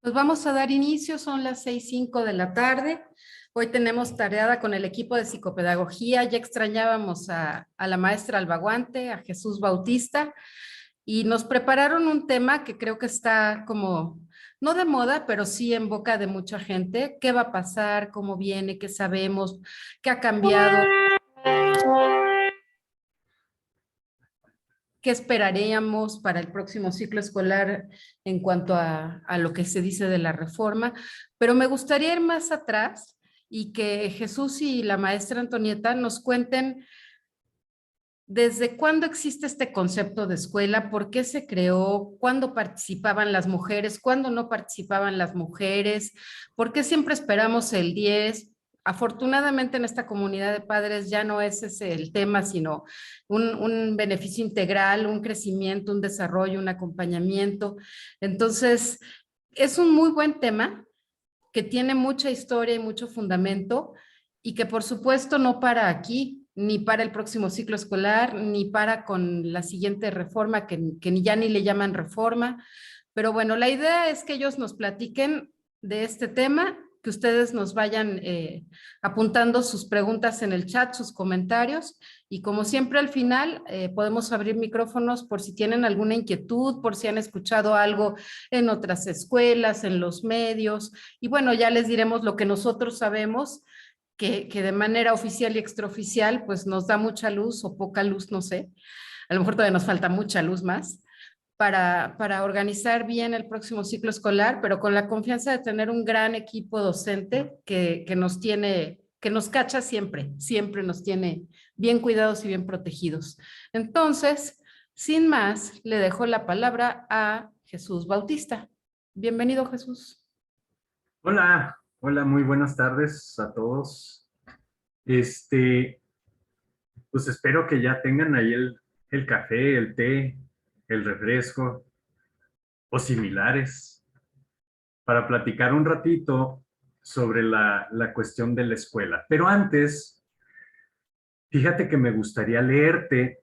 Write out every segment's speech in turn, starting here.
Pues vamos a dar inicio, son las 6:05 de la tarde. Hoy tenemos tareada con el equipo de psicopedagogía. Ya extrañábamos a la maestra Albaguante, a Jesús Bautista, y nos prepararon un tema que creo que está como, no de moda, pero sí en boca de mucha gente. ¿Qué va a pasar? ¿Cómo viene? ¿Qué sabemos? ¿Qué ha cambiado? ¿Qué esperaríamos para el próximo ciclo escolar en cuanto a lo que se dice de la reforma? Pero me gustaría ir más atrás y que Jesús y la maestra Antonieta nos cuenten desde cuándo existe este concepto de escuela, por qué se creó, cuándo participaban las mujeres, cuándo no participaban las mujeres, por qué siempre esperamos el 10. Afortunadamente en esta comunidad de padres ya no es ese el tema, sino un beneficio integral, un crecimiento, un desarrollo, un acompañamiento. Entonces, es un muy buen tema que tiene mucha historia y mucho fundamento y que por supuesto no para aquí, ni para el próximo ciclo escolar, ni para con la siguiente reforma, que ya ni le llaman reforma. Pero bueno, la idea es que ellos nos platiquen de este tema, que ustedes nos vayan apuntando sus preguntas en el chat, sus comentarios, y como siempre al final podemos abrir micrófonos por si tienen alguna inquietud, por si han escuchado algo en otras escuelas, en los medios, y bueno, ya les diremos lo que nosotros sabemos, que de manera oficial y extraoficial, pues nos da mucha luz o poca luz, no sé. A lo mejor todavía nos falta mucha luz más para organizar bien el próximo ciclo escolar, pero con la confianza de tener un gran equipo docente que nos tiene, que nos cacha siempre, siempre nos tiene bien cuidados y bien protegidos. Entonces, sin más, le dejo la palabra a Jesús Bautista. Bienvenido, Jesús. Hola, hola, muy buenas tardes a todos. Este, pues espero que ya tengan ahí el café, el té, el refresco o similares para platicar un ratito sobre la cuestión de la escuela. Pero antes, fíjate que me gustaría leerte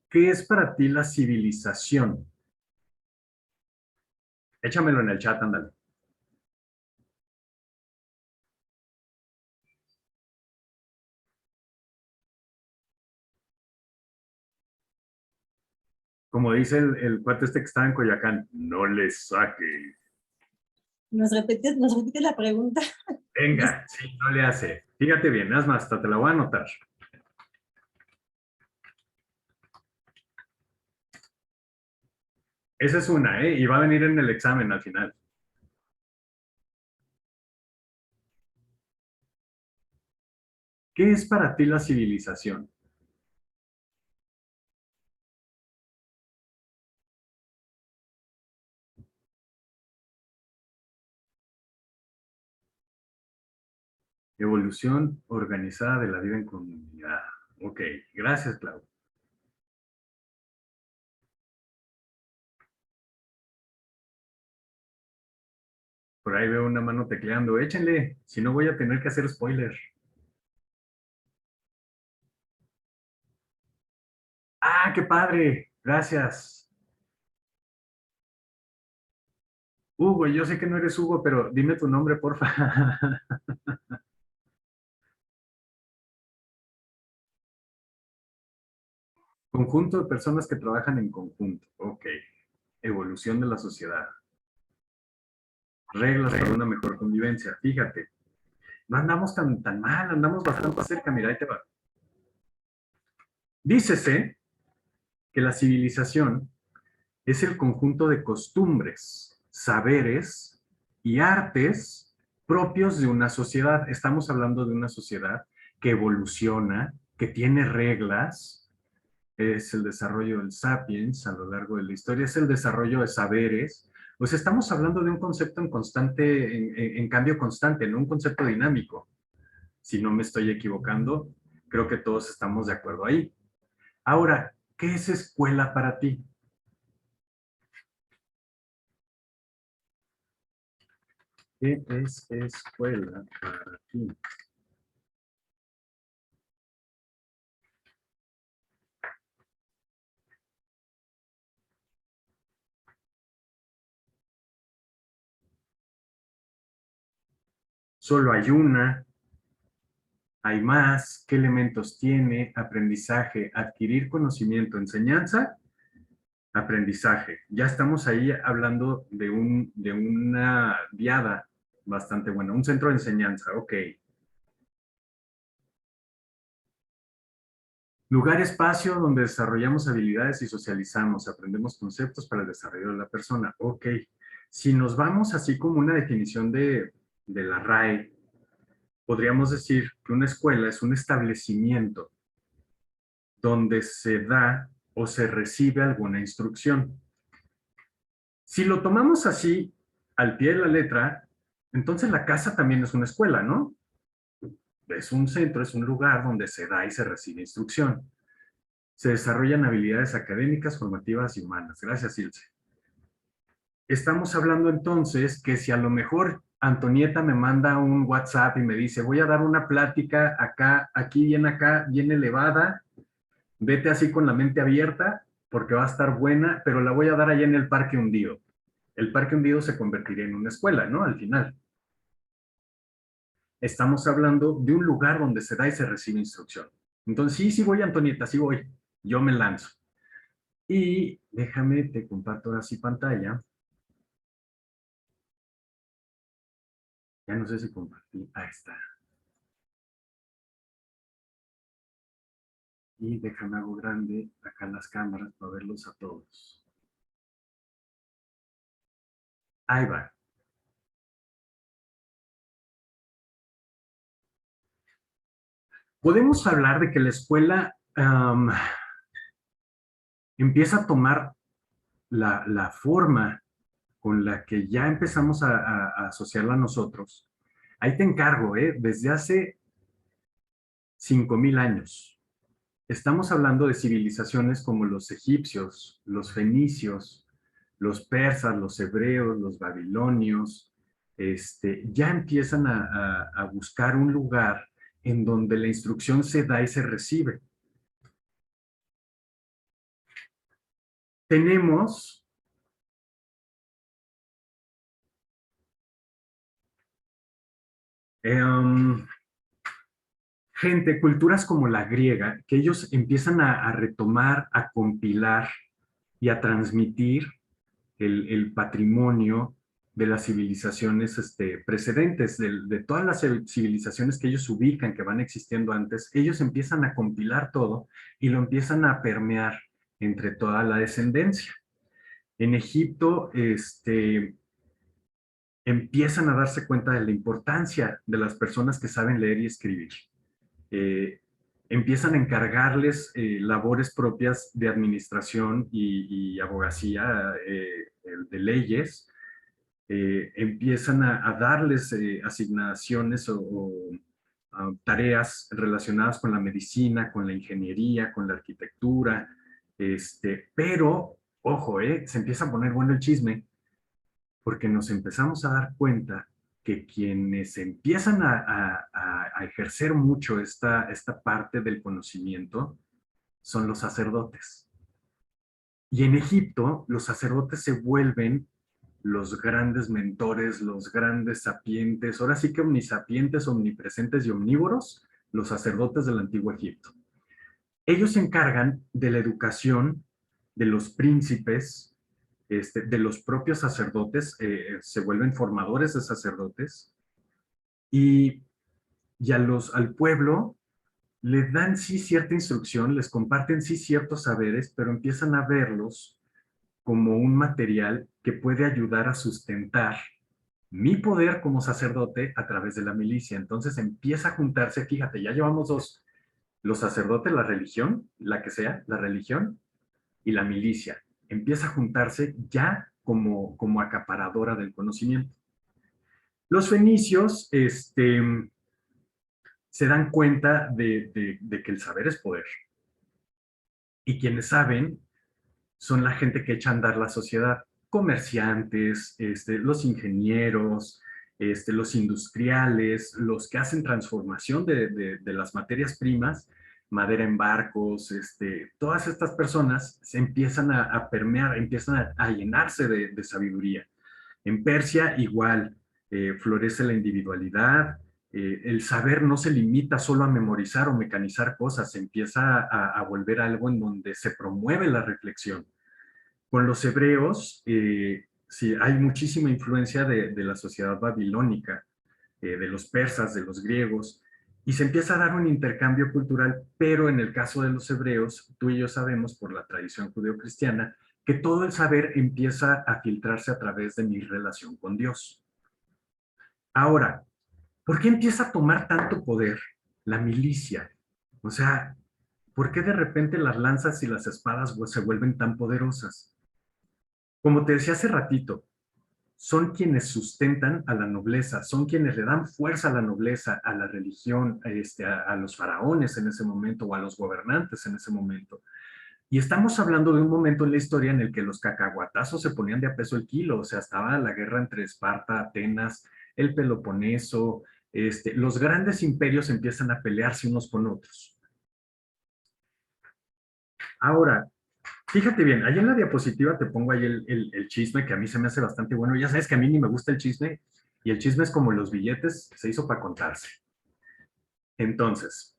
qué es para ti la civilización. Échamelo en el chat, ándale. Como dice el cuate este que estaba en Coyacán, no le saque. ¿Nos repites la pregunta? Venga, sí, no le hace. Fíjate bien, haz más, hasta te la voy a anotar. Esa es una, ¿eh? Y va a venir en el examen al final. ¿Qué es para ti la civilización? Evolución organizada de la vida en comunidad. Ok, gracias, Clau. Por ahí veo una mano tecleando. Échenle, si no voy a tener que hacer spoiler. ¡Ah, qué padre! Gracias. Hugo, yo sé que no eres Hugo, pero dime tu nombre, porfa. Conjunto de personas que trabajan en conjunto. Ok. Evolución de la sociedad. Reglas para una mejor convivencia. Fíjate, no andamos tan mal, andamos bastante cerca. Mira, ahí te va. Dícese que la civilización es el conjunto de costumbres, saberes y artes propios de una sociedad. Estamos hablando de una sociedad que evoluciona, que tiene reglas, es el desarrollo del sapiens a lo largo de la historia, es el desarrollo de saberes. Pues estamos hablando de un concepto en constante, en cambio constante, no un concepto dinámico. Si no me estoy equivocando, creo que todos estamos de acuerdo ahí. Ahora, ¿qué es escuela para ti? ¿Qué es escuela para ti? Solo hay una, hay más, qué elementos tiene, aprendizaje, adquirir conocimiento, enseñanza, aprendizaje. Ya estamos ahí hablando de una diada bastante buena, un centro de enseñanza, ok. Lugar, espacio donde desarrollamos habilidades y socializamos, aprendemos conceptos para el desarrollo de la persona. Ok, si nos vamos así como una definición de la RAE, podríamos decir que una escuela es un establecimiento donde se da o se recibe alguna instrucción. Si lo tomamos así, al pie de la letra, entonces la casa también es una escuela, ¿no? Es un centro, es un lugar donde se da y se recibe instrucción. Se desarrollan habilidades académicas, formativas y humanas. Gracias, Ilse. Estamos hablando entonces que si a lo mejor Antonieta me manda un WhatsApp y me dice, voy a dar una plática acá, bien elevada, vete así con la mente abierta, porque va a estar buena, pero la voy a dar allá en el Parque Hundido. El Parque Hundido se convertiría en una escuela, ¿no? Al final. Estamos hablando de un lugar donde se da y se recibe instrucción. Entonces, sí voy, Antonieta, sí voy. Yo me lanzo. Y déjame, te comparto ahora sí pantalla. Ya no sé si compartí. Ahí está. Y déjame hago grande acá las cámaras para verlos a todos. Ahí va. Podemos hablar de que la escuela empieza a tomar la forma con la que ya empezamos a asociarla a nosotros. Ahí te encargo, desde hace 5,000 años. Estamos hablando de civilizaciones como los egipcios, los fenicios, los persas, los hebreos, los babilonios, ya empiezan a buscar un lugar en donde la instrucción se da y se recibe. Tenemos culturas como la griega, que ellos empiezan a retomar, a compilar y a transmitir el patrimonio de las civilizaciones precedentes, de todas las civilizaciones que ellos ubican, que van existiendo antes, ellos empiezan a compilar todo y lo empiezan a permear entre toda la descendencia. En Egipto, empiezan a darse cuenta de la importancia de las personas que saben leer y escribir. Eh, Empiezan a encargarles labores propias de administración y abogacía, de leyes, empiezan a darles asignaciones o tareas relacionadas con la medicina, con la ingeniería, con la arquitectura, pero, ojo, se empieza a poner bueno el chisme, porque nos empezamos a dar cuenta que quienes empiezan a ejercer mucho esta parte del conocimiento son los sacerdotes. Y en Egipto, los sacerdotes se vuelven los grandes mentores, los grandes sapientes, ahora sí que omnisapientes, omnipresentes y omnívoros, los sacerdotes del antiguo Egipto. Ellos se encargan de la educación de los príncipes, de los propios sacerdotes, se vuelven formadores de sacerdotes y, al pueblo le dan sí cierta instrucción, les comparten sí ciertos saberes, pero empiezan a verlos como un material que puede ayudar a sustentar mi poder como sacerdote a través de la milicia. Entonces empieza a juntarse, fíjate, ya llevamos dos, los sacerdotes, la religión, la que sea, la religión y la milicia. Empieza a juntarse ya como acaparadora del conocimiento. Los fenicios se dan cuenta de que el saber es poder. Y quienes saben son la gente que echa a andar la sociedad. Comerciantes, los ingenieros, los industriales, los que hacen transformación de las materias primas, madera en barcos, todas estas personas se empiezan a permear, empiezan a llenarse de sabiduría. En Persia igual, florece la individualidad, el saber no se limita solo a memorizar o mecanizar cosas, se empieza a volver algo en donde se promueve la reflexión. Con los hebreos, sí, hay muchísima influencia de la sociedad babilónica, de los persas, de los griegos, y se empieza a dar un intercambio cultural, pero en el caso de los hebreos, tú y yo sabemos por la tradición judeocristiana, que todo el saber empieza a filtrarse a través de mi relación con Dios. Ahora, ¿por qué empieza a tomar tanto poder la milicia? O sea, ¿por qué de repente las lanzas y las espadas se vuelven tan poderosas? Como te decía hace ratito, son quienes sustentan a la nobleza, son quienes le dan fuerza a la nobleza, a la religión, a los faraones en ese momento o a los gobernantes en ese momento. Y estamos hablando de un momento en la historia en el que los cacahuatazos se ponían de a peso el kilo, o sea, estaba la guerra entre Esparta, Atenas, el Peloponeso, los grandes imperios empiezan a pelearse unos con otros. Ahora, fíjate bien, ahí en la diapositiva te pongo ahí el chisme que a mí se me hace bastante bueno. Ya sabes que a mí ni me gusta el chisme y el chisme es como los billetes, se hizo para contarse. Entonces,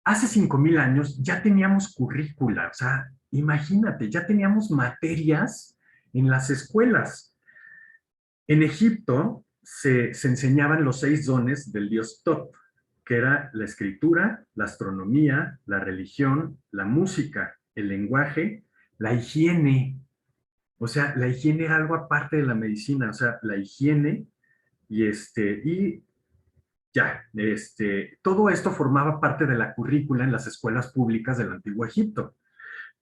hace 5,000 años ya teníamos currícula, o sea, imagínate, ya teníamos materias en las escuelas. En Egipto se enseñaban los 6 dones del dios Tot, que era la escritura, la astronomía, la religión, la música, el lenguaje, la higiene. O sea, la higiene era algo aparte de la medicina, o sea, la higiene y ya, todo esto formaba parte de la currícula en las escuelas públicas del Antiguo Egipto.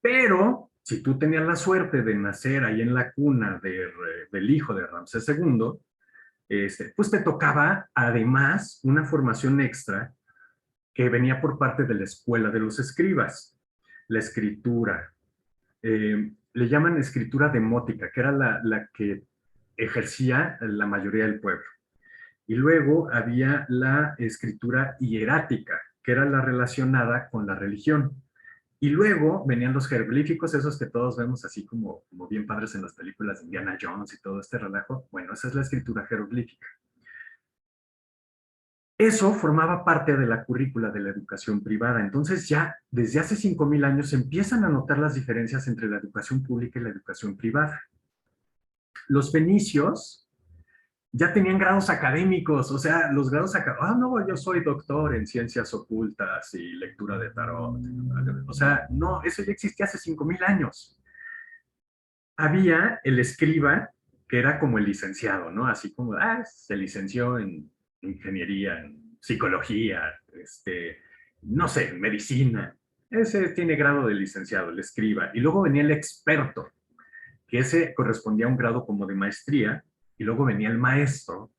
Pero si tú tenías la suerte de nacer ahí en la cuna del hijo de Ramsés II, pues te tocaba además una formación extra que venía por parte de la escuela de los escribas, la escritura, le llaman escritura demótica, que era la que ejercía la mayoría del pueblo. Y luego había la escritura hierática, que era la relacionada con la religión. Y luego venían los jeroglíficos, esos que todos vemos así como bien padres en las películas de Indiana Jones y todo este relajo. Bueno, esa es la escritura jeroglífica. Eso formaba parte de la currícula de la educación privada. Entonces ya desde hace 5,000 años se empiezan a notar las diferencias entre la educación pública y la educación privada. Los fenicios ya tenían grados académicos, o sea, los grados académicos, no, yo soy doctor en ciencias ocultas y lectura de tarot. O sea, no, eso ya existía hace 5,000 años. Había el escriba, que era como el licenciado, ¿no? Así como, se licenció en ingeniería, en psicología, no sé, en medicina. Ese tiene grado de licenciado, el escriba. Y luego venía el experto, que ese correspondía a un grado como de maestría, y luego venía el maestro,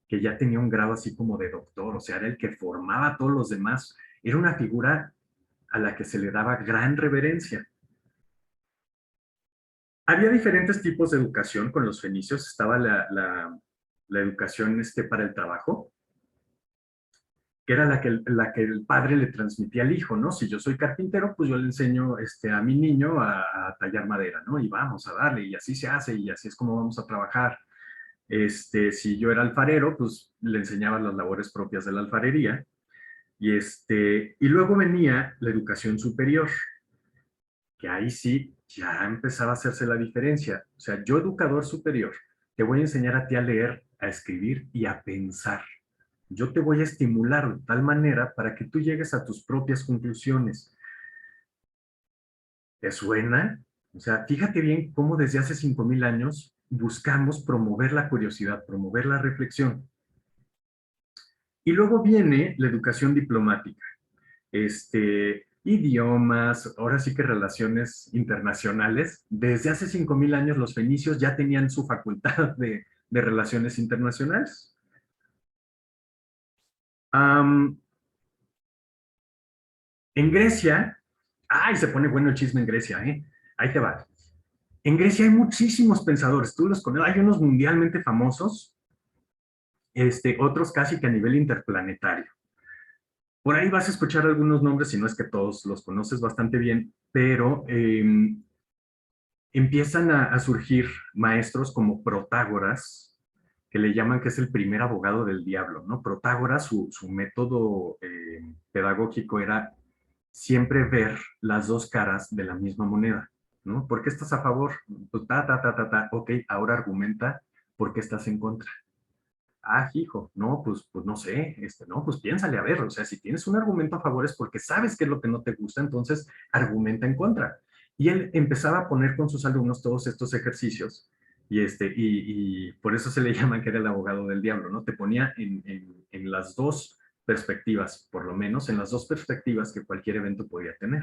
que ya tenía un grado así como de doctor, o sea, era el que formaba a todos los demás. Era una figura a la que se le daba gran reverencia. Había diferentes tipos de educación con los fenicios. Estaba la educación para el trabajo, que era la que el padre le transmitía al hijo, ¿no? Si yo soy carpintero, pues yo le enseño a mi niño a tallar madera, ¿no? Y vamos a darle, y así se hace, y así es como vamos a trabajar. Si yo era alfarero, pues le enseñaba las labores propias de la alfarería. Y luego venía la educación superior, que ahí sí ya empezaba a hacerse la diferencia. O sea, yo educador superior, te voy a enseñar a ti a leer, a escribir y a pensar. Yo te voy a estimular de tal manera para que tú llegues a tus propias conclusiones. ¿Te suena? O sea, fíjate bien cómo desde hace 5,000 años buscamos promover la curiosidad, promover la reflexión. Y luego viene la educación diplomática. Idiomas, ahora sí que relaciones internacionales. Desde hace 5,000 años los fenicios ya tenían su facultad de relaciones internacionales. En Grecia, se pone bueno el chisme en Grecia, ¿eh? Ahí te va. En Grecia hay muchísimos pensadores, tú los conoces, hay unos mundialmente famosos, otros casi que a nivel interplanetario. Por ahí vas a escuchar algunos nombres, si no es que todos los conoces bastante bien, pero empiezan a surgir maestros como Protágoras, que le llaman que es el primer abogado del diablo, ¿no? Protágoras, su método pedagógico era siempre ver las dos caras de la misma moneda, ¿no? ¿Por qué estás a favor? Pues, ok, ahora argumenta por qué estás en contra. Ah, hijo, no, pues no sé, no, pues piénsale a ver, o sea, si tienes un argumento a favor es porque sabes qué es lo que no te gusta, entonces argumenta en contra. Y él empezaba a poner con sus alumnos todos estos ejercicios y por eso se le llama que era el abogado del diablo, ¿no? Te ponía en las dos perspectivas, por lo menos en las dos perspectivas que cualquier evento podía tener.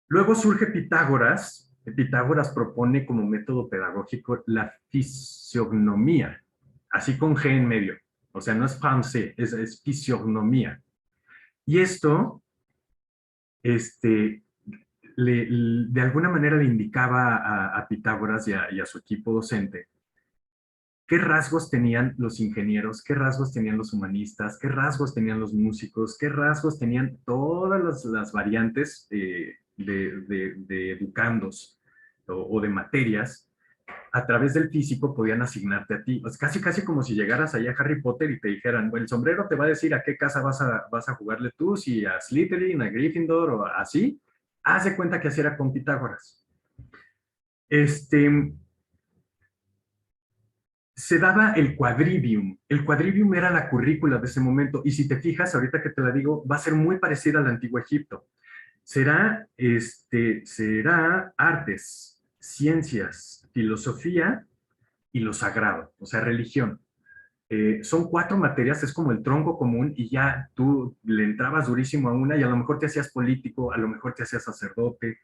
Luego surge Pitágoras. Pitágoras propone como método pedagógico la fisiognomía, así con G en medio. O sea, no es français, es fisiognomía. Y esto, de alguna manera le indicaba a Pitágoras y a su equipo docente qué rasgos tenían los ingenieros, qué rasgos tenían los humanistas, qué rasgos tenían los músicos, qué rasgos tenían todas las variantes de educandos o de materias. A través del físico podían asignarte a ti. Pues casi como si llegaras allá a Harry Potter y te dijeran, bueno, el sombrero te va a decir a qué casa vas a jugarle tú, si a Slytherin, a Gryffindor o así. Haz de cuenta que así era con Pitágoras. Se daba el quadrivium. El quadrivium era la currícula de ese momento. Y si te fijas, ahorita que te la digo, va a ser muy parecida al antiguo Egipto. Será artes, ciencias, filosofía y lo sagrado, o sea, religión. Son 4 materias, es como el tronco común y ya tú le entrabas durísimo a una y a lo mejor te hacías político, a lo mejor te hacías sacerdote,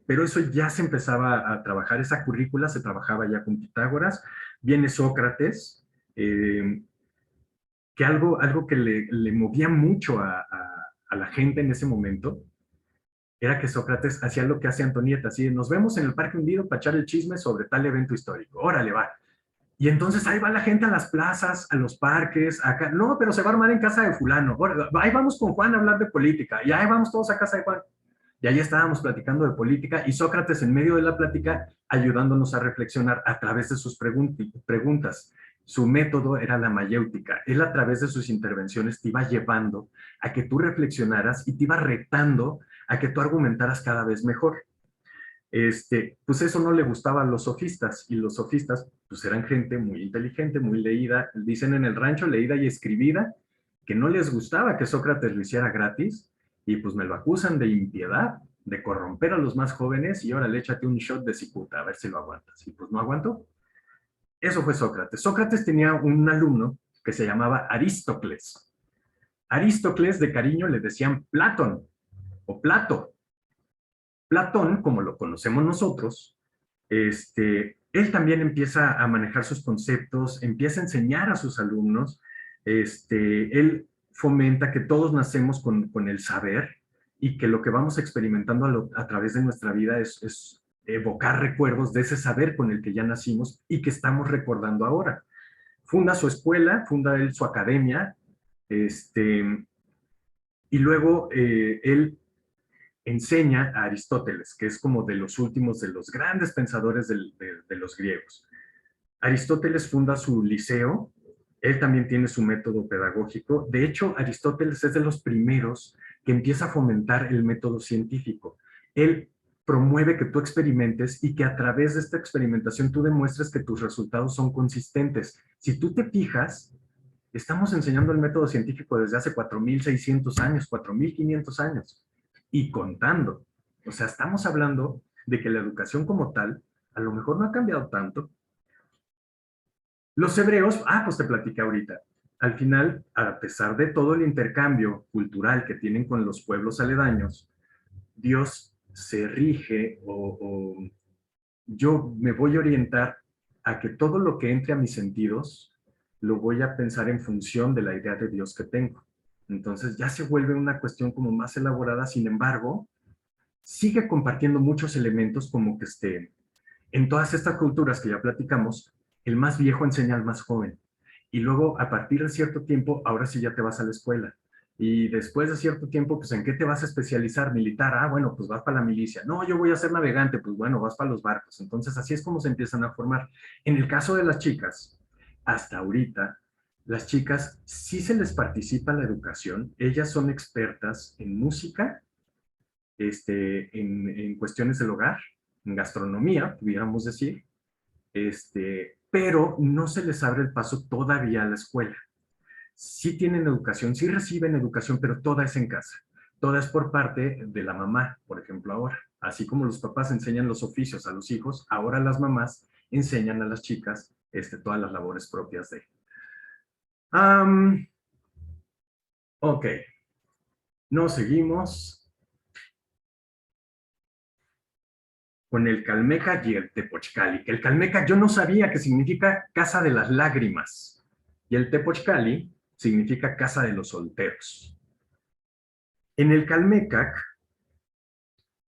pero eso ya se empezaba a trabajar, esa currícula se trabajaba ya con Pitágoras. Viene Sócrates, que algo que le movía mucho a la gente en ese momento era que Sócrates hacía lo que hace Antonieta, así, nos vemos en el Parque Hundido para echar el chisme sobre tal evento histórico, órale, va. Y entonces ahí va la gente a las plazas, a los parques, acá, no, pero se va a armar en casa de fulano, ahí vamos con Juan a hablar de política, y ahí vamos todos a casa de Juan. Y ahí estábamos platicando de política y Sócrates en medio de la plática ayudándonos a reflexionar a través de sus preguntas. Su método era la mayéutica. Él a través de sus intervenciones te iba llevando a que tú reflexionaras y te iba retando a que tú argumentaras cada vez mejor. Pues eso no le gustaba a los sofistas, y los sofistas pues eran gente muy inteligente, muy leída, dicen en el rancho leída y escribida, que no les gustaba que Sócrates lo hiciera gratis, y pues me lo acusan de impiedad, de corromper a los más jóvenes, y ahora le échate un shot de cicuta, a ver si lo aguantas, y pues no aguantó. Eso fue Sócrates. Sócrates tenía un alumno que se llamaba Aristócles. Aristócles de cariño le decían Platón, o Plato. Platón, como lo conocemos nosotros, él también empieza a manejar sus conceptos, empieza a enseñar a sus alumnos, él fomenta que todos nacemos con el saber y que lo que vamos experimentando a través de nuestra vida es evocar recuerdos de ese saber con el que ya nacimos y que estamos recordando ahora. Funda su escuela, funda él su academia, y luego él enseña a Aristóteles, que es como de los últimos, de los grandes pensadores de los griegos. Aristóteles funda su liceo, él también tiene su método pedagógico. De hecho, Aristóteles es de los primeros que empieza a fomentar el método científico. Él promueve que tú experimentes y que a través de esta experimentación tú demuestres que tus resultados son consistentes. Si tú te fijas, estamos enseñando el método científico desde hace 4.600 años, 4.500 años y contando. O sea, estamos hablando de que la educación como tal a lo mejor no ha cambiado tanto. Los hebreos, pues te platicé ahorita, al final, a pesar de todo el intercambio cultural que tienen con los pueblos aledaños, Dios se rige o yo me voy a orientar a que todo lo que entre a mis sentidos lo voy a pensar en función de la idea de Dios que tengo. Entonces ya se vuelve una cuestión como más elaborada, sin embargo, sigue compartiendo muchos elementos como que en todas estas culturas que ya platicamos, el más viejo enseña al más joven. Y luego, a partir de cierto tiempo, ahora sí ya te vas a la escuela. Y después de cierto tiempo, pues, ¿en qué te vas a especializar? Militar. Ah, bueno, pues vas para la milicia. No, yo voy a ser navegante. Pues bueno, vas para los barcos. Entonces, así es como se empiezan a formar. En el caso de las chicas, hasta ahorita, las chicas sí se les participa la educación. Ellas son expertas en música, en cuestiones del hogar, en gastronomía, pudiéramos decir, pero no se les abre el paso todavía a la escuela. Sí tienen educación, sí reciben educación, pero toda es en casa. Toda es por parte de la mamá, por ejemplo, ahora. Así como los papás enseñan los oficios a los hijos, ahora las mamás enseñan a las chicas todas las labores propias de. Ok, nos seguimos con el Calmecac y el Tepochcali. Que el Calmecac yo no sabía que significa casa de las lágrimas y el Tepochcali significa casa de los solteros. En el Calmecac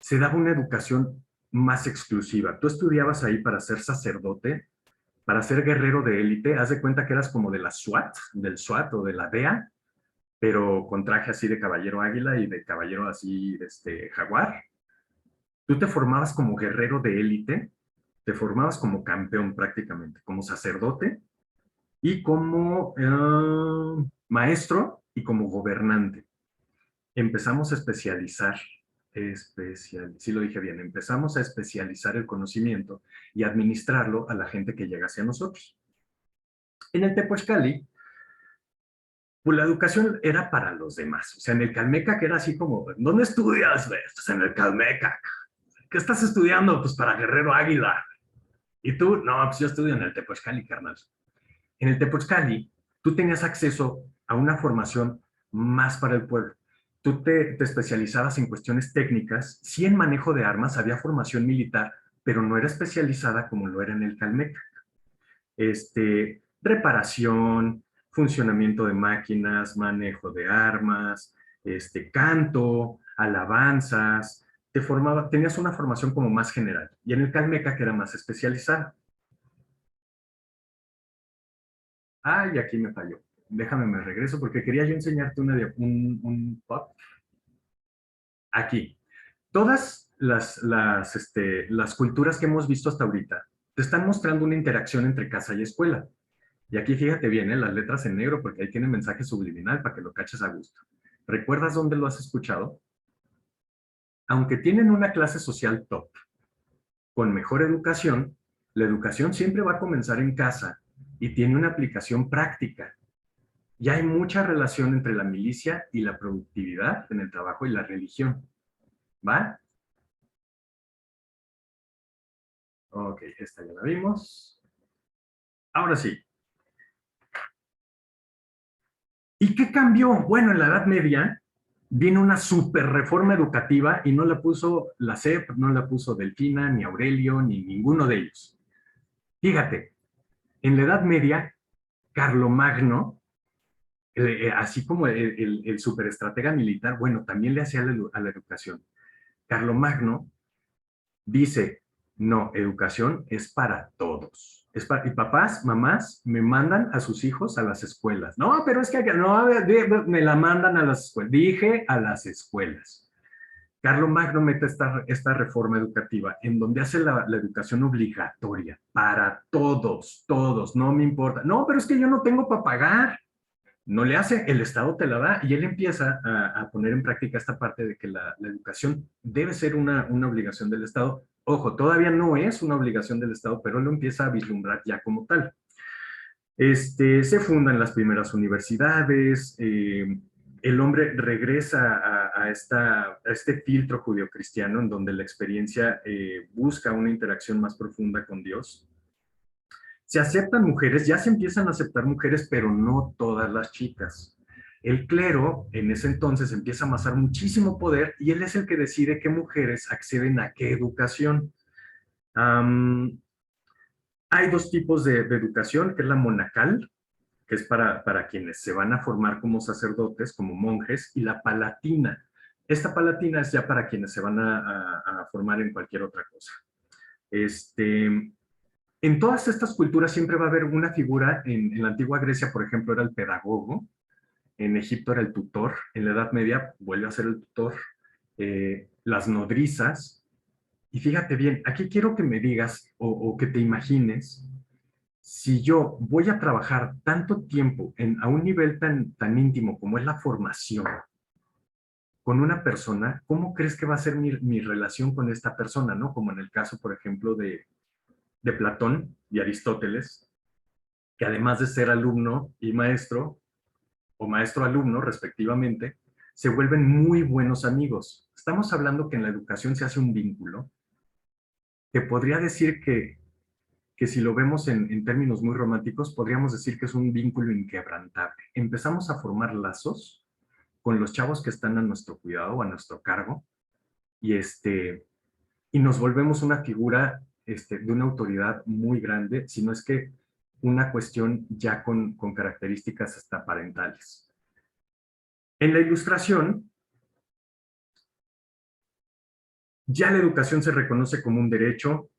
se daba una educación más exclusiva. Tú estudiabas ahí para ser sacerdote, para ser guerrero de élite. Haz de cuenta que eras como de la SWAT, del SWAT o de la DEA, pero con traje así de caballero águila y de caballero así, jaguar. Tú te formabas como guerrero de élite, te formabas como campeón prácticamente, como sacerdote y como maestro y como gobernante. Empezamos a sí lo dije bien, empezamos a especializar el conocimiento y administrarlo a la gente que llega hacia nosotros. En el Tepochcali, pues la educación era para los demás. O sea, en el Calmecac era así como, ¿dónde estudias? Estás en el Calmecac. ¿Qué estás estudiando? Pues para Guerrero Águila. ¿Y tú? No, pues yo estudio en el Tepochcali, carnal. En el Tepochcali, tú tenías acceso a una formación más para el pueblo. Tú te especializabas en cuestiones técnicas, sí en manejo de armas, había formación militar, pero no era especializada como lo era en el Calmecac. Reparación, funcionamiento de máquinas, manejo de armas, canto, alabanzas, tenías una formación como más general. Y en el Calmecac era más especializada. Ah, y aquí me falló. Déjame, me regreso porque quería yo enseñarte un pop. Aquí. Todas las culturas que hemos visto hasta ahorita te están mostrando una interacción entre casa y escuela. Y aquí fíjate bien, las letras en negro porque ahí tiene mensaje subliminal para que lo caches a gusto. ¿Recuerdas dónde lo has escuchado? Aunque tienen una clase social top, con mejor educación, la educación siempre va a comenzar en casa y tiene una aplicación práctica. Y hay mucha relación entre la milicia y la productividad en el trabajo y la religión. ¿Va? Ok, esta ya la vimos. Ahora sí. ¿Y qué cambió? Bueno, en la Edad Media vino una super reforma educativa y no la puso la SEP, no la puso Delfina, ni Aurelio, ni ninguno de ellos. Fíjate, en la Edad Media, Carlomagno, así como el superestratega militar, bueno, también le hacía a la educación. Carlomagno dice, no, educación es para todos. Y papás, mamás, me mandan a sus hijos a las escuelas. No, pero es que no, me la mandan a las escuelas. Dije a las escuelas. Carlomagno mete esta reforma educativa en donde hace la educación obligatoria para todos, todos, no me importa. No, pero es que yo no tengo para pagar. No le hace, el Estado te la da y él empieza a poner en práctica esta parte de que la educación debe ser una obligación del Estado. Ojo, todavía no es una obligación del Estado, pero lo empieza a vislumbrar ya como tal. Se fundan las primeras universidades, el hombre regresa a este filtro judeocristiano en donde la experiencia busca una interacción más profunda con Dios. Se aceptan mujeres, ya se empiezan a aceptar mujeres, pero no todas las chicas. El clero en ese entonces empieza a amasar muchísimo poder y él es el que decide qué mujeres acceden a qué educación. Hay dos tipos de educación, que es la monacal, que es para quienes se van a formar como sacerdotes, como monjes, y la palatina. Esta palatina es ya para quienes se van a formar en cualquier otra cosa. En todas estas culturas siempre va a haber una figura, en la antigua Grecia, por ejemplo, era el pedagogo, en Egipto era el tutor, en la Edad Media vuelve a ser el tutor, las nodrizas. Y fíjate bien, aquí quiero que me digas o que te imagines, si yo voy a trabajar tanto tiempo a un nivel tan íntimo como es la formación con una persona, ¿cómo crees que va a ser mi relación con esta persona, ¿no? Como en el caso, por ejemplo, de Platón y Aristóteles, que además de ser alumno y maestro, o maestro-alumno respectivamente, se vuelven muy buenos amigos. Estamos hablando que en la educación se hace un vínculo que podría decir que si lo vemos en términos muy románticos, podríamos decir que es un vínculo inquebrantable. Empezamos a formar lazos con los chavos que están a nuestro cuidado o a nuestro cargo y, y nos volvemos una figura de una autoridad muy grande, si no es que una cuestión ya con características hasta parentales. En la ilustración, ya la educación se reconoce como un derecho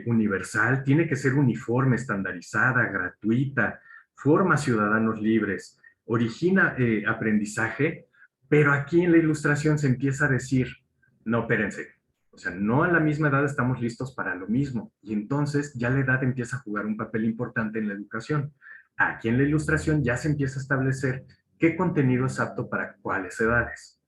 universal, tiene que ser uniforme, estandarizada, gratuita, forma ciudadanos libres, origina aprendizaje, pero aquí en la ilustración se empieza a decir, no, espérense, o sea, no a la misma edad estamos listos para lo mismo, y entonces ya la edad empieza a jugar un papel importante en la educación. Aquí en la ilustración ya se empieza a establecer qué contenido es apto para cuáles edades.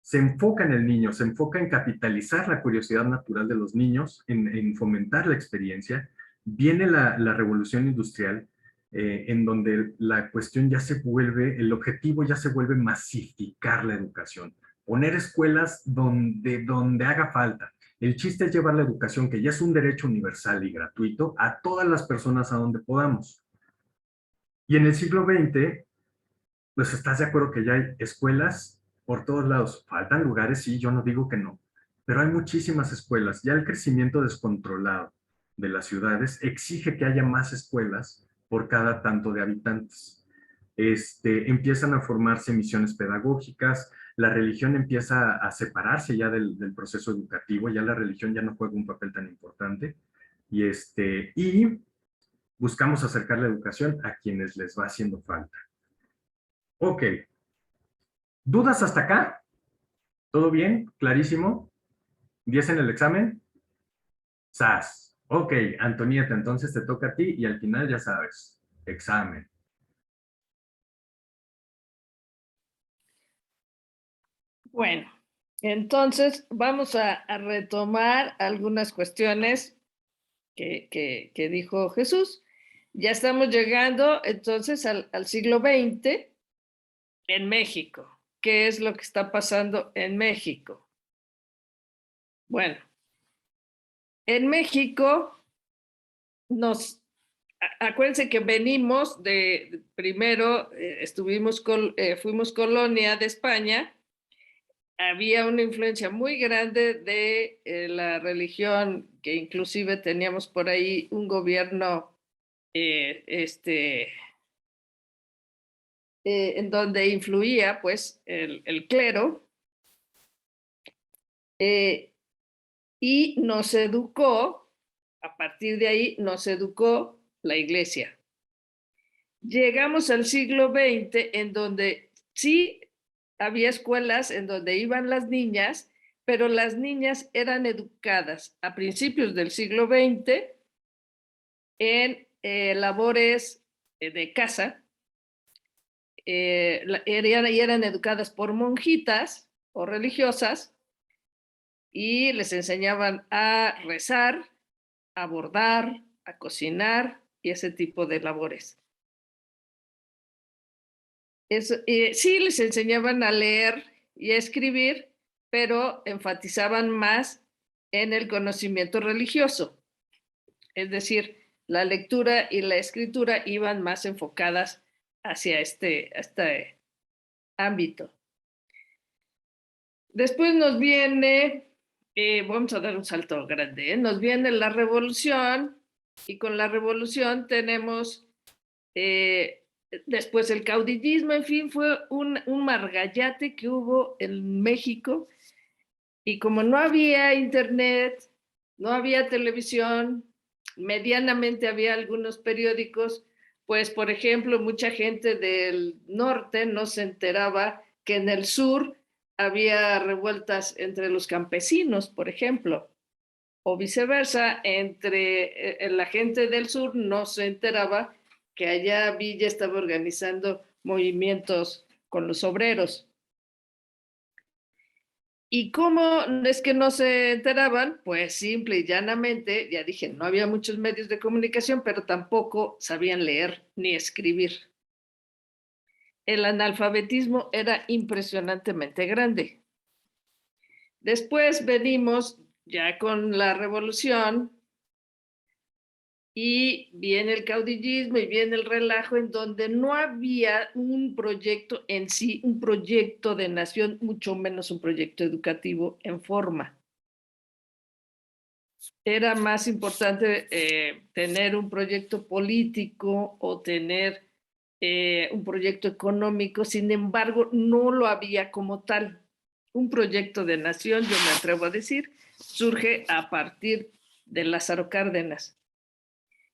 Se enfoca en el niño, se enfoca en capitalizar la curiosidad natural de los niños, en fomentar la experiencia. Viene la revolución industrial, en donde la cuestión ya se vuelve, el objetivo ya se vuelve masificar la educación, poner escuelas donde haga falta. El chiste es llevar la educación, que ya es un derecho universal y gratuito, a todas las personas a donde podamos. Y en el siglo XX, pues estás de acuerdo que ya hay escuelas por todos lados. Faltan lugares, sí, yo no digo que no, pero hay muchísimas escuelas. Ya el crecimiento descontrolado de las ciudades exige que haya más escuelas por cada tanto de habitantes. Empiezan a formarse misiones pedagógicas, la religión empieza a separarse ya del proceso educativo, ya la religión ya no juega un papel tan importante, y buscamos acercar la educación a quienes les va haciendo falta. Ok, ¿dudas hasta acá? ¿Todo bien? ¿Clarísimo? ¿10 en el examen? ¡Sas! Ok, Antonieta, entonces te toca a ti y al final ya sabes, examen. Bueno, entonces vamos a retomar algunas cuestiones que dijo Jesús. Ya estamos llegando entonces al siglo XX en México. ¿Qué es lo que está pasando en México? Bueno, en México acuérdense que venimos primero fuimos colonia de España, había una influencia muy grande de la religión, que inclusive teníamos por ahí un gobierno en donde influía pues el clero, y nos educó, a partir de ahí nos educó la iglesia. Llegamos al siglo XX en donde sí había escuelas en donde iban las niñas, pero las niñas eran educadas a principios del siglo XX en labores de casa, eran educadas por monjitas o religiosas y les enseñaban a rezar, a bordar, a cocinar y ese tipo de labores. Sí, les enseñaban a leer y a escribir, pero enfatizaban más en el conocimiento religioso. Es decir, la lectura y la escritura iban más enfocadas hacia este ámbito. Después nos viene, vamos a dar un salto grande, nos viene la revolución, y con la revolución tenemos después el caudillismo, en fin, fue un margallate que hubo en México, y como no había internet, no había televisión, medianamente había algunos periódicos, pues, por ejemplo, mucha gente del norte no se enteraba que en el sur había revueltas entre los campesinos, por ejemplo, o viceversa, entre la gente del sur no se enteraba que allá Villa estaba organizando movimientos con los obreros. ¿Y cómo es que no se enteraban? Pues simple y llanamente, ya dije, no había muchos medios de comunicación, pero tampoco sabían leer ni escribir. El analfabetismo era impresionantemente grande. Después venimos ya con la revolución y viene el caudillismo y viene el relajo en donde no había un proyecto en sí, un proyecto de nación, mucho menos un proyecto educativo en forma. Era más importante tener un proyecto político o tener un proyecto económico, sin embargo, no lo había como tal. Un proyecto de nación, yo me atrevo a decir, surge a partir de Lázaro Cárdenas.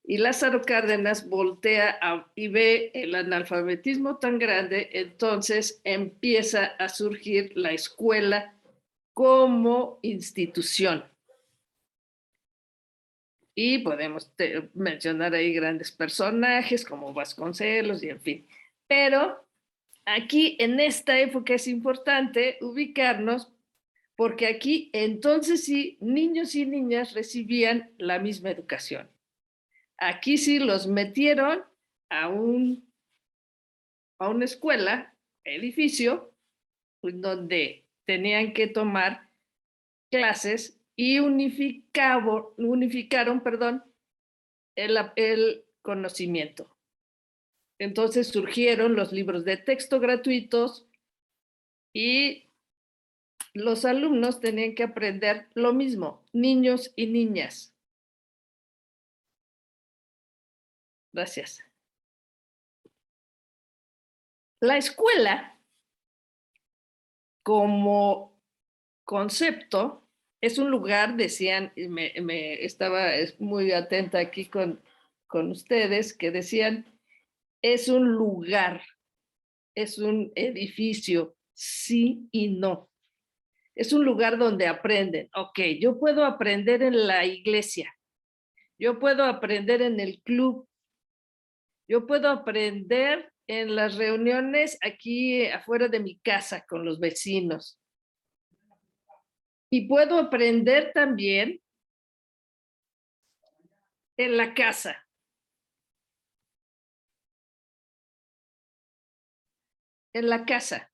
Y Lázaro Cárdenas voltea y ve el analfabetismo tan grande, entonces empieza a surgir la escuela como institución. Y podemos mencionar ahí grandes personajes como Vasconcelos y en fin. Pero aquí en esta época es importante ubicarnos porque aquí entonces sí niños y niñas recibían la misma educación. Aquí sí los metieron a una escuela, edificio, donde tenían que tomar clases y unificaron, el conocimiento. Entonces surgieron los libros de texto gratuitos y los alumnos tenían que aprender lo mismo, niños y niñas. Gracias. La escuela, como concepto, es un lugar, decían, estaba muy atenta aquí con ustedes, que decían, es un lugar, es un edificio, sí y no. Es un lugar donde aprenden. Ok, yo puedo aprender en la iglesia, yo puedo aprender en el club, yo puedo aprender en las reuniones aquí afuera de mi casa con los vecinos. Y puedo aprender también en la casa. En la casa.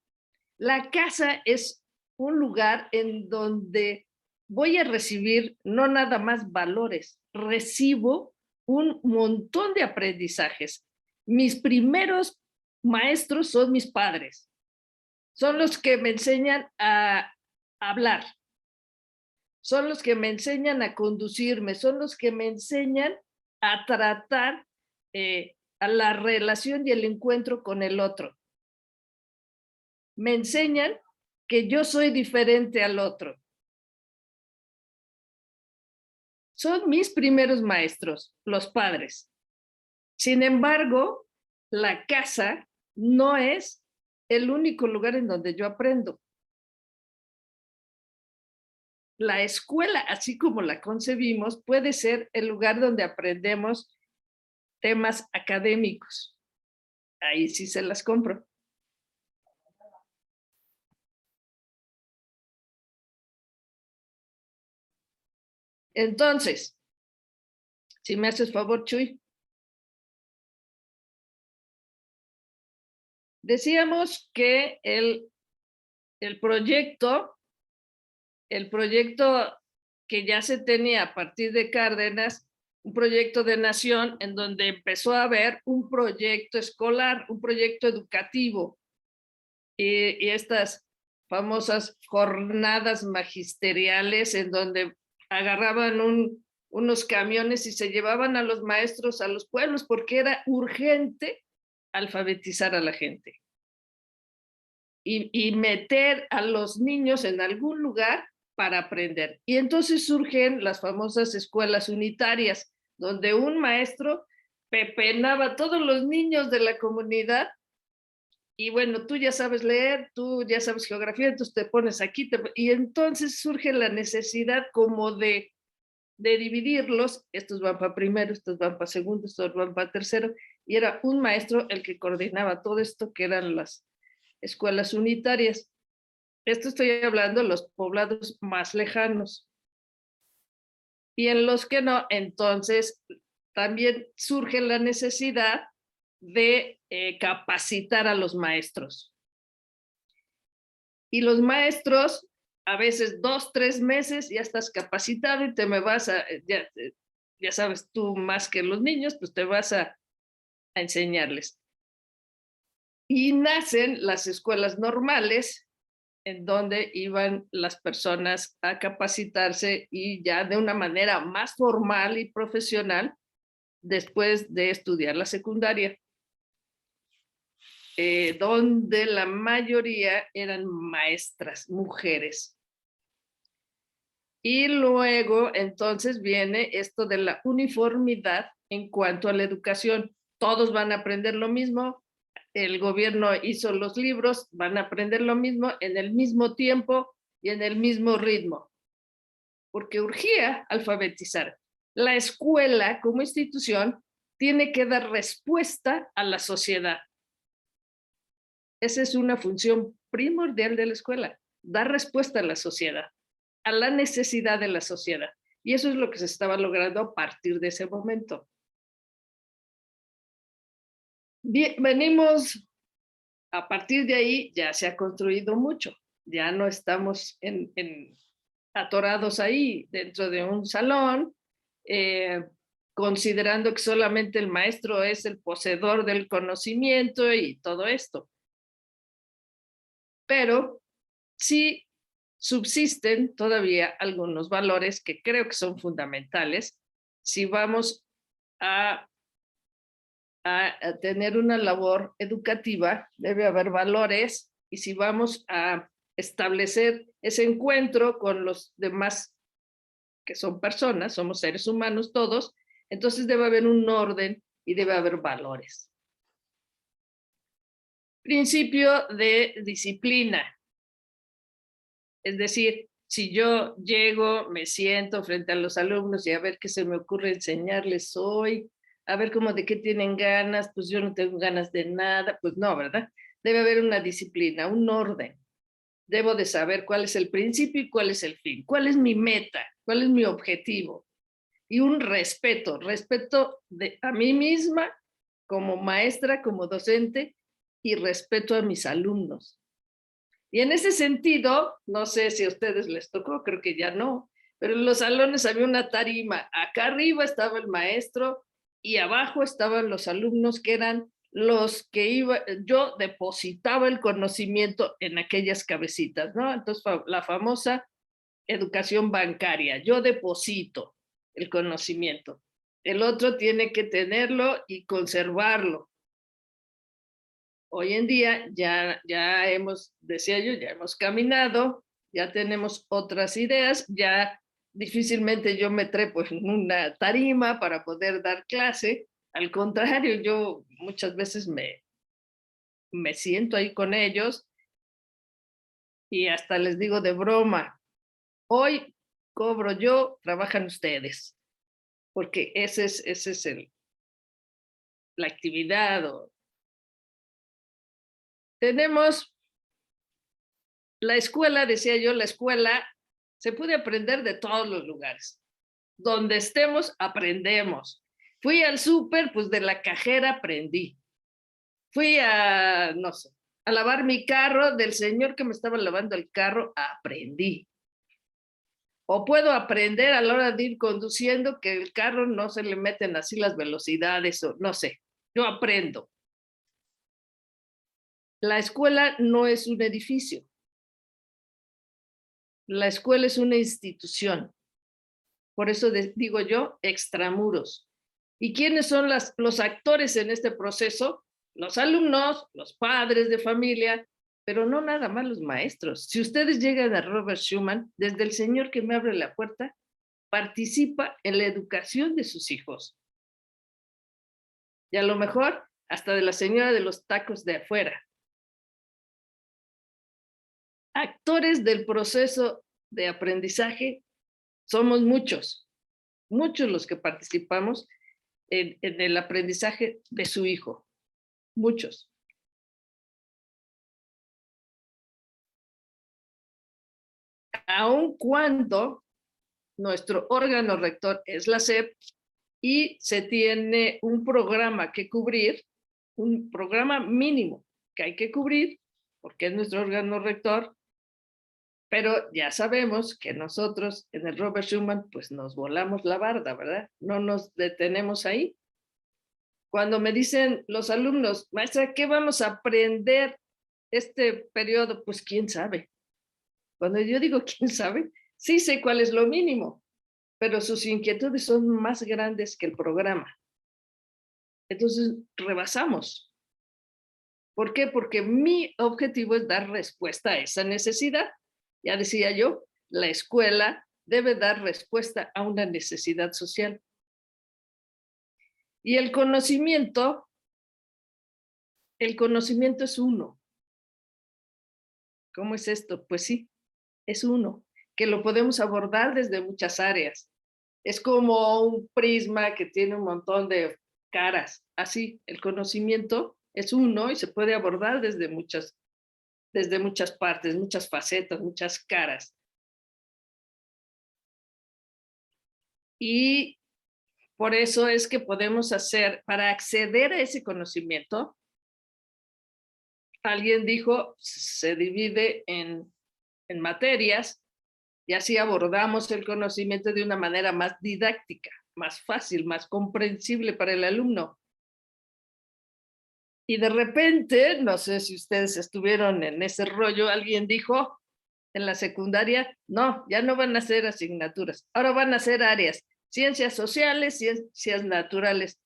La casa es un lugar en donde voy a recibir no nada más valores, recibo un montón de aprendizajes. Mis primeros maestros son mis padres. Son los que me enseñan a hablar. Son los que me enseñan a conducirme. Son los que me enseñan a tratar a la relación y el encuentro con el otro. Me enseñan que yo soy diferente al otro. Son mis primeros maestros, los padres. Sin embargo, la casa no es el único lugar en donde yo aprendo. La escuela, así como la concebimos, puede ser el lugar donde aprendemos temas académicos. Ahí sí se las compro. Entonces, si me haces favor, Chuy. Decíamos que el proyecto que ya se tenía a partir de Cárdenas, un proyecto de nación en donde empezó a haber un proyecto escolar, un proyecto educativo y estas famosas jornadas magisteriales en donde agarraban unos camiones y se llevaban a los maestros a los pueblos porque era urgente alfabetizar a la gente y meter a los niños en algún lugar para aprender. Y entonces surgen las famosas escuelas unitarias, donde un maestro pepenaba a todos los niños de la comunidad. Y bueno, tú ya sabes leer, tú ya sabes geografía, entonces te pones aquí. Y entonces surge la necesidad como de dividirlos. Estos van para primero, estos van para segundo, estos van para tercero. Y era un maestro el que coordinaba todo esto, que eran las escuelas unitarias. Esto estoy hablando de los poblados más lejanos. Y en los que no, entonces también surge la necesidad de capacitar a los maestros. Y los maestros, a veces 2, 3 meses, ya estás capacitado y te me vas a, ya sabes tú más que los niños, pues te vas a enseñarles. Y nacen las escuelas normales, en donde iban las personas a capacitarse y ya de una manera más formal y profesional después de estudiar la secundaria, donde la mayoría eran maestras, mujeres. Y luego entonces viene esto de la uniformidad en cuanto a la educación. Todos van a aprender lo mismo, el gobierno hizo los libros, van a aprender lo mismo en el mismo tiempo y en el mismo ritmo, porque urgía alfabetizar. La escuela como institución tiene que dar respuesta a la sociedad. Esa es una función primordial de la escuela, dar respuesta a la sociedad, a la necesidad de la sociedad. Y eso es lo que se estaba logrando a partir de ese momento. Bien, venimos, a partir de ahí ya se ha construido mucho, ya no estamos atorados ahí dentro de un salón, considerando que solamente el maestro es el poseedor del conocimiento y todo esto. Pero sí subsisten todavía algunos valores que creo que son fundamentales si vamos a tener una labor educativa. Debe haber valores, y si vamos a establecer ese encuentro con los demás que son personas, somos seres humanos todos, entonces debe haber un orden y debe haber valores. Principio de disciplina. Es decir, si yo llego, me siento frente a los alumnos y a ver qué se me ocurre enseñarles hoy, a ver cómo de qué tienen ganas, pues yo no tengo ganas de nada, pues no, ¿verdad? Debe haber una disciplina, un orden. Debo de saber cuál es el principio y cuál es el fin, cuál es mi meta, cuál es mi objetivo. Y un respeto a mí misma como maestra, como docente, y respeto a mis alumnos. Y en ese sentido, no sé si a ustedes les tocó, creo que ya no, pero en los salones había una tarima. Acá arriba estaba el maestro y abajo estaban los alumnos, que eran los que yo depositaba el conocimiento en aquellas cabecitas, ¿no? Entonces, la famosa educación bancaria, yo deposito el conocimiento. El otro tiene que tenerlo y conservarlo. Hoy en día ya hemos, decía yo, ya hemos caminado, ya tenemos otras ideas, ya difícilmente yo me trepo en una tarima para poder dar clase. Al contrario, yo muchas veces me siento ahí con ellos y hasta les digo de broma, hoy cobro yo, trabajan ustedes, porque ese es la actividad. Tenemos la escuela, decía yo, la escuela se puede aprender de todos los lugares. Donde estemos, aprendemos. Fui al súper, pues de la cajera aprendí. Fui no sé, a lavar mi carro, del señor que me estaba lavando el carro, aprendí. O puedo aprender a la hora de ir conduciendo que el carro no se le meten así las velocidades, o no sé, yo aprendo. La escuela no es un edificio. La escuela es una institución. Por eso digo yo, extramuros. ¿Y quiénes son los actores en este proceso? Los alumnos, los padres de familia, pero no nada más los maestros. Si ustedes llegan a Robert Schuman, desde el señor que me abre la puerta, participa en la educación de sus hijos. y a lo mejor hasta de la señora de los tacos de afuera. Actores del proceso de aprendizaje somos muchos los que participamos en el aprendizaje de su hijo, muchos. Aun cuando nuestro órgano rector es la SEP y se tiene un programa que cubrir, un programa mínimo que hay que cubrir, porque es nuestro órgano rector, pero ya sabemos que nosotros en el Robert Schuman pues nos volamos la barda, ¿verdad? No nos detenemos ahí. Cuando me dicen los alumnos, maestra, ¿qué vamos a aprender este periodo? Pues quién sabe. Cuando yo digo quién sabe, sí sé cuál es lo mínimo, pero sus inquietudes son más grandes que el programa. Entonces rebasamos. ¿Por qué? Porque mi objetivo es dar respuesta a esa necesidad. Ya decía yo, la escuela debe dar respuesta a una necesidad social. Y el conocimiento es uno. ¿Cómo es esto? Pues sí, es uno, que lo podemos abordar desde muchas áreas. Es como un prisma que tiene un montón de caras. Así, el conocimiento es uno y se puede abordar desde muchas partes, muchas facetas, muchas caras. Y por eso es que podemos hacer, para acceder a ese conocimiento, alguien dijo, se divide en materias y así abordamos el conocimiento de una manera más didáctica, más fácil, más comprensible para el alumno. Y de repente, no sé si ustedes estuvieron en ese rollo, alguien dijo en la secundaria, no, ya no van a ser asignaturas, ahora van a ser áreas, ciencias sociales, ciencias naturales.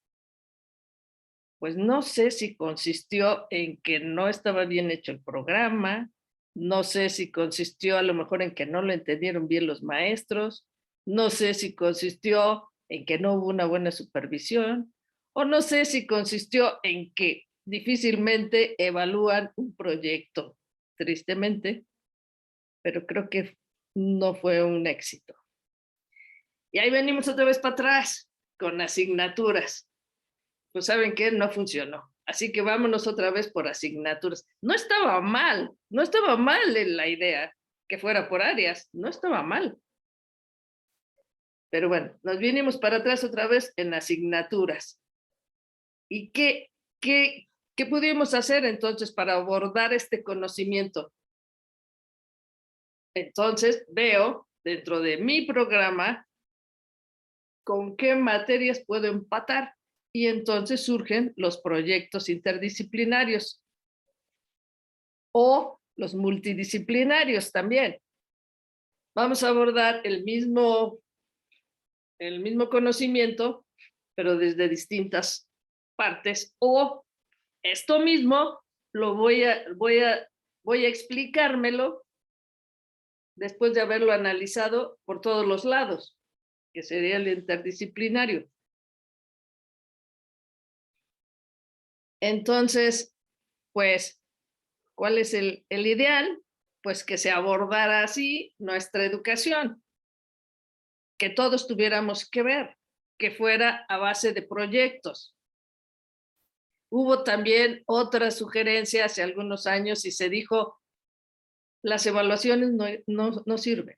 Pues no sé si consistió en que no estaba bien hecho el programa, no sé si consistió a lo mejor en que no lo entendieron bien los maestros, no sé si consistió en que no hubo una buena supervisión, o no sé si consistió en que difícilmente evalúan un proyecto, tristemente, pero creo que no fue un éxito. Y ahí venimos otra vez para atrás con asignaturas. Pues ¿saben qué? No funcionó. Así que vámonos otra vez por asignaturas. No estaba mal en la idea que fuera por áreas, no estaba mal. Pero bueno, nos vinimos para atrás otra vez en asignaturas. ¿Y qué pudimos hacer entonces para abordar este conocimiento? Entonces veo dentro de mi programa con qué materias puedo empatar. Y entonces surgen los proyectos interdisciplinarios o los multidisciplinarios también. Vamos a abordar el mismo conocimiento, pero desde distintas partes, o esto mismo lo voy a explicármelo después de haberlo analizado por todos los lados, que sería el interdisciplinario. Entonces, pues, ¿cuál es el ideal? Pues que se abordara así nuestra educación, que todos tuviéramos que ver, que fuera a base de proyectos. Hubo también otra sugerencia hace algunos años y se dijo, las evaluaciones no sirven.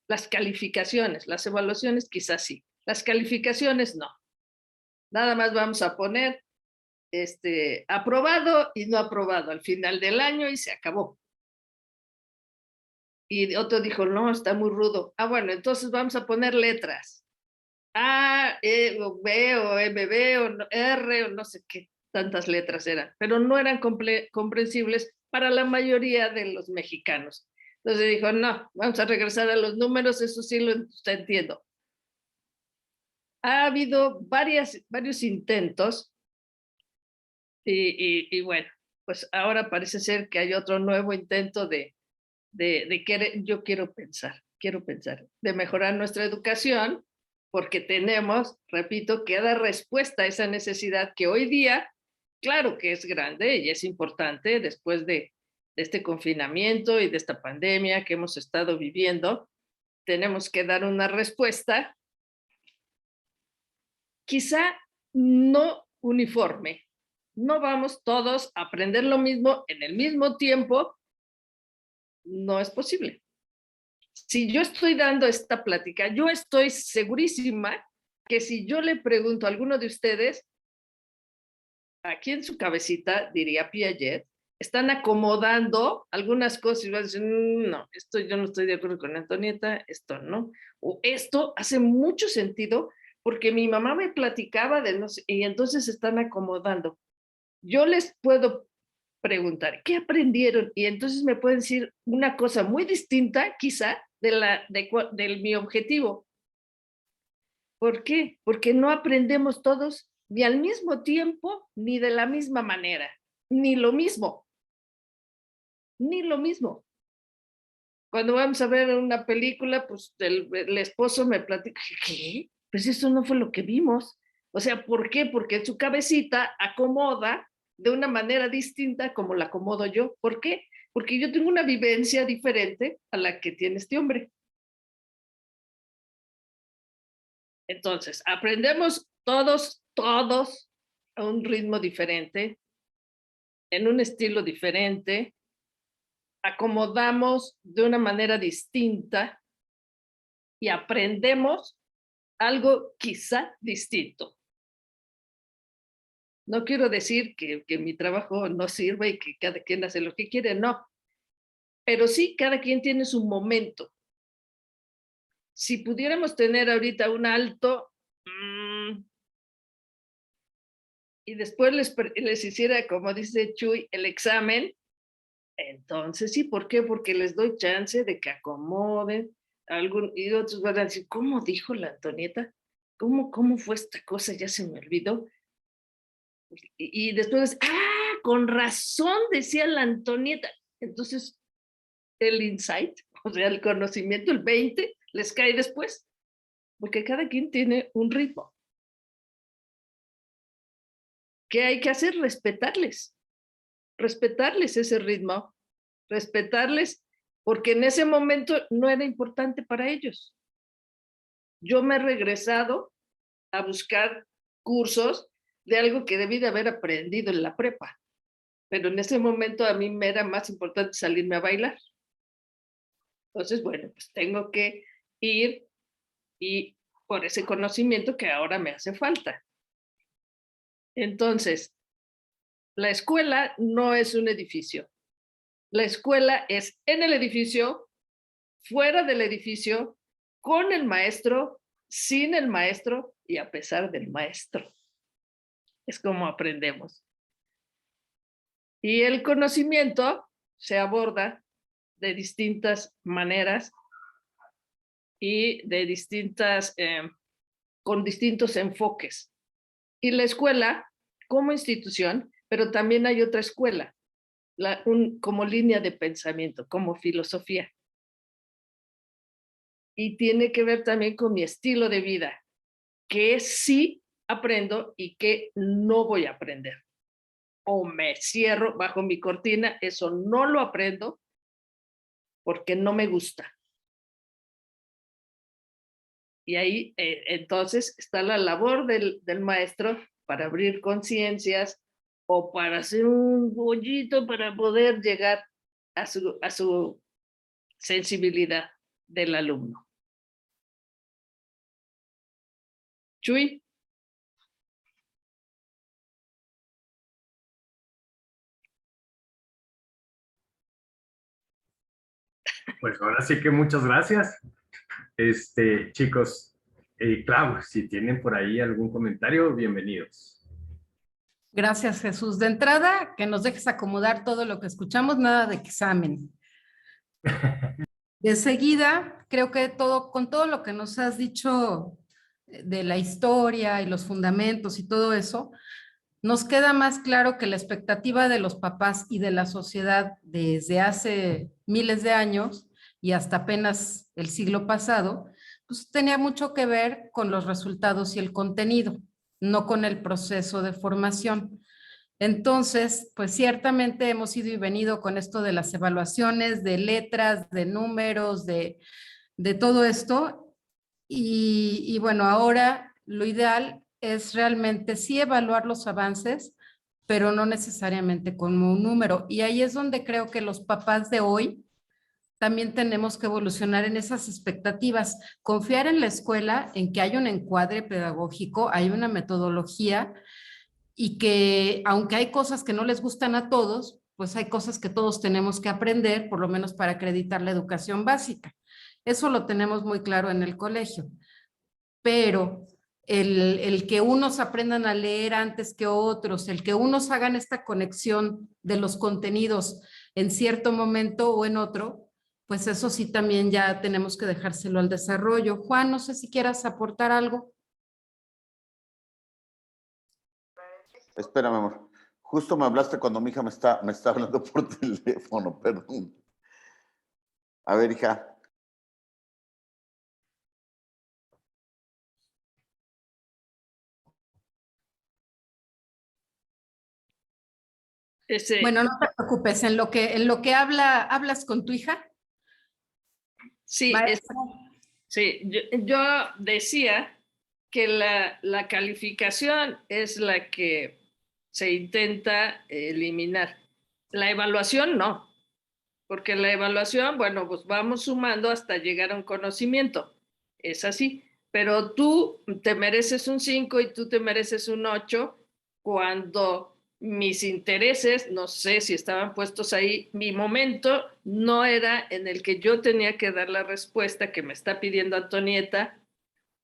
Las calificaciones, las evaluaciones quizás sí, las calificaciones no. Nada más vamos a poner aprobado y no aprobado al final del año y se acabó. Y otro dijo, no, está muy rudo. Ah, bueno, entonces vamos a poner letras. A, E, o B, o MB, o R, o no sé qué tantas letras eran, pero no eran comprensibles para la mayoría de los mexicanos. Entonces dijo, no, vamos a regresar a los números, eso sí lo entiendo. Ha habido varios intentos y bueno, pues ahora parece ser que hay otro nuevo intento de querer, quiero pensar, de mejorar nuestra educación porque tenemos, repito, que dar respuesta a esa necesidad que hoy día, claro que es grande y es importante después de este confinamiento y de esta pandemia que hemos estado viviendo, tenemos que dar una respuesta quizá no uniforme. No vamos todos a aprender lo mismo en el mismo tiempo, no es posible. Si yo estoy dando esta plática, yo estoy segurísima que si yo le pregunto a alguno de ustedes, aquí en su cabecita, diría Piaget, están acomodando algunas cosas y van a decir, no, esto yo no estoy de acuerdo con Antonieta, esto no. O esto hace mucho sentido porque mi mamá me platicaba de no sé, y entonces están acomodando. Yo les puedo preguntar, ¿qué aprendieron? Y entonces me pueden decir una cosa muy distinta, quizá, de mi objetivo. ¿Por qué? Porque no aprendemos todos ni al mismo tiempo, ni de la misma manera, ni lo mismo. Ni lo mismo. Cuando vamos a ver una película, pues el esposo me platica, ¿qué? Pues eso no fue lo que vimos. O sea, ¿por qué? Porque en su cabecita acomoda de una manera distinta como la acomodo yo. ¿Por qué? Porque yo tengo una vivencia diferente a la que tiene este hombre. Entonces, aprendemos todos a un ritmo diferente, en un estilo diferente, acomodamos de una manera distinta y aprendemos algo quizá distinto. No quiero decir que mi trabajo no sirva y que cada quien hace lo que quiere, no. Pero sí, cada quien tiene su momento. Si pudiéramos tener ahorita un alto y después les hiciera, como dice Chuy, el examen, entonces sí, ¿por qué? Porque les doy chance de que acomoden y otros van a decir, ¿cómo dijo la Antonieta? ¿Cómo fue esta cosa? Ya se me olvidó. Y después, con razón decía la Antonieta. Entonces, el insight, o sea, el conocimiento, el 20, les cae después, porque cada quien tiene un ritmo. ¿Qué hay que hacer? Respetarles ese ritmo, respetarles, porque en ese momento no era importante para ellos. Yo me he regresado a buscar cursos de algo que debí de haber aprendido en la prepa, pero en ese momento a mí me era más importante salirme a bailar. Entonces, bueno, pues tengo que ir y por ese conocimiento que ahora me hace falta. Entonces, la escuela no es un edificio. La escuela es en el edificio, fuera del edificio, con el maestro, sin el maestro y a pesar del maestro. Es como aprendemos. Y el conocimiento se aborda de distintas maneras y de con distintos enfoques. Y la escuela como institución, pero también hay otra escuela, como línea de pensamiento, como filosofía. Y tiene que ver también con mi estilo de vida, que sí aprendo y que no voy a aprender. O me cierro bajo mi cortina, eso no lo aprendo porque no me gusta. Y ahí entonces está la labor del maestro para abrir conciencias o para hacer un bollito para poder llegar a su sensibilidad del alumno. Chuy. Pues ahora sí que muchas gracias. Chicos, Clau, si tienen por ahí algún comentario, bienvenidos. Gracias, Jesús. De entrada, que nos dejes acomodar todo lo que escuchamos, nada de examen. De seguida, creo que con todo lo que nos has dicho de la historia y los fundamentos y todo eso, nos queda más claro que la expectativa de los papás y de la sociedad desde hace miles de años y hasta apenas el siglo pasado, pues tenía mucho que ver con los resultados y el contenido, no con el proceso de formación. Entonces, pues ciertamente hemos ido y venido con esto de las evaluaciones, de letras, de números, de todo esto. Y bueno, ahora lo ideal es realmente sí evaluar los avances, pero no necesariamente como un número. Y ahí es donde creo que los papás de hoy también tenemos que evolucionar en esas expectativas, confiar en la escuela, en que hay un encuadre pedagógico, hay una metodología y que aunque hay cosas que no les gustan a todos, pues hay cosas que todos tenemos que aprender, por lo menos para acreditar la educación básica. Eso lo tenemos muy claro en el colegio, pero el que unos aprendan a leer antes que otros, el que unos hagan esta conexión de los contenidos en cierto momento o en otro, pues eso sí también ya tenemos que dejárselo al desarrollo. Juan, no sé si quieras aportar algo. Espérame, amor. Justo me hablaste cuando mi hija me está hablando por teléfono, perdón. A ver, hija. Ese, Bueno, no te preocupes, en lo que hablas con tu hija, sí, maestra. sí, yo decía que la calificación es la que se intenta eliminar. La evaluación no, porque la evaluación, bueno, pues vamos sumando hasta llegar a un conocimiento. Es así. Pero tú te mereces un 5 y tú te mereces un 8 cuando mis intereses, no sé si estaban puestos ahí, mi momento no era en el que yo tenía que dar la respuesta que me está pidiendo Antonieta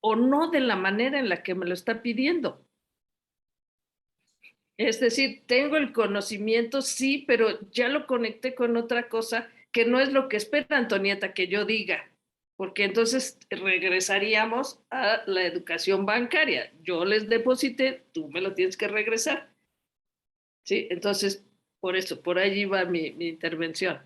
o no de la manera en la que me lo está pidiendo. Es decir, tengo el conocimiento, sí, pero ya lo conecté con otra cosa que no es lo que espera Antonieta que yo diga, porque entonces regresaríamos a la educación bancaria. Yo les deposité, tú me lo tienes que regresar. ¿Sí? Entonces, por eso, por allí va mi intervención.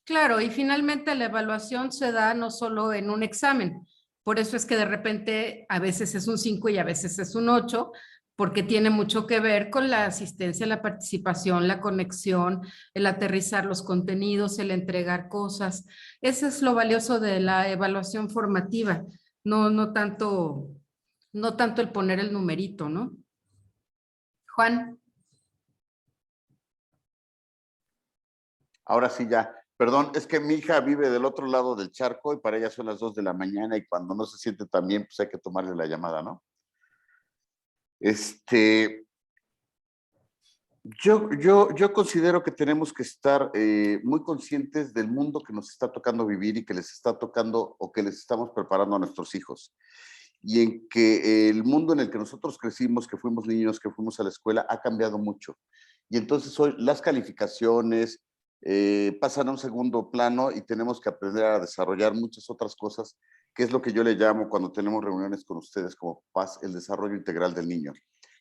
Claro, y finalmente la evaluación se da no solo en un examen. Por eso es que de repente a veces es un 5 y a veces es un 8, porque tiene mucho que ver con la asistencia, la participación, la conexión, el aterrizar los contenidos, el entregar cosas. Eso es lo valioso de la evaluación formativa, no tanto el poner el numerito, ¿no? Juan. Ahora sí ya. Perdón, es que mi hija vive del otro lado del charco y para ella son las 2 de la mañana y cuando no se siente tan bien, pues hay que tomarle la llamada, ¿no? Este, yo considero que tenemos que estar muy conscientes del mundo que nos está tocando vivir y que les está tocando o que les estamos preparando a nuestros hijos. Y en que el mundo en el que nosotros crecimos, que fuimos niños, que fuimos a la escuela, ha cambiado mucho. Y entonces hoy las calificaciones pasan a un segundo plano y tenemos que aprender a desarrollar muchas otras cosas, que es lo que yo le llamo cuando tenemos reuniones con ustedes como papás, el desarrollo integral del niño.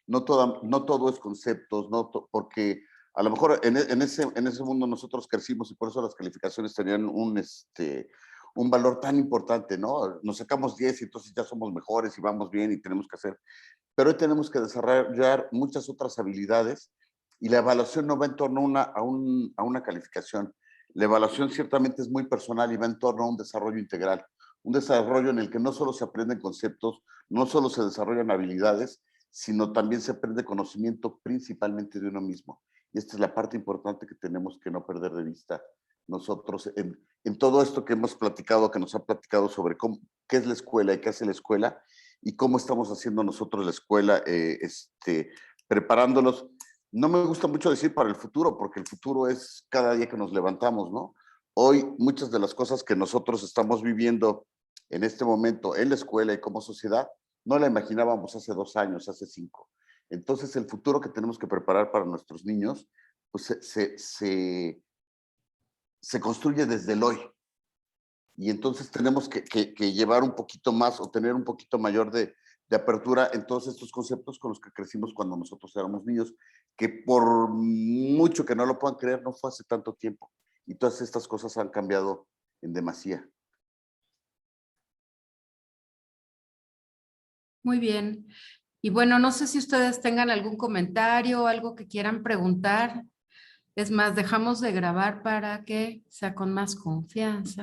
No todo es conceptos, porque a lo mejor en ese mundo nosotros crecimos y por eso las calificaciones tenían un valor tan importante, ¿no? Nos sacamos 10 y entonces ya somos mejores y vamos bien y tenemos que hacer. Pero hoy tenemos que desarrollar muchas otras habilidades y la evaluación no va en torno a una calificación. La evaluación ciertamente es muy personal y va en torno a un desarrollo integral, un desarrollo en el que no solo se aprenden conceptos, no solo se desarrollan habilidades, sino también se aprende conocimiento principalmente de uno mismo. Y esta es la parte importante que tenemos que no perder de vista nosotros en todo esto que hemos platicado, que nos ha platicado sobre qué es la escuela y qué hace la escuela y cómo estamos haciendo nosotros la escuela, preparándolos. No me gusta mucho decir para el futuro, porque el futuro es cada día que nos levantamos, ¿no? Hoy muchas de las cosas que nosotros estamos viviendo en este momento en la escuela y como sociedad, no la imaginábamos hace 2 años, hace 5. Entonces, el futuro que tenemos que preparar para nuestros niños, pues se construye desde el hoy. Y entonces tenemos que llevar un poquito más o tener un poquito mayor de apertura en todos estos conceptos con los que crecimos cuando nosotros éramos niños, que por mucho que no lo puedan creer, no fue hace tanto tiempo. Y todas estas cosas han cambiado en demasía. Muy bien. Y bueno, no sé si ustedes tengan algún comentario o algo que quieran preguntar. Es más, dejamos de grabar para que sea con más confianza.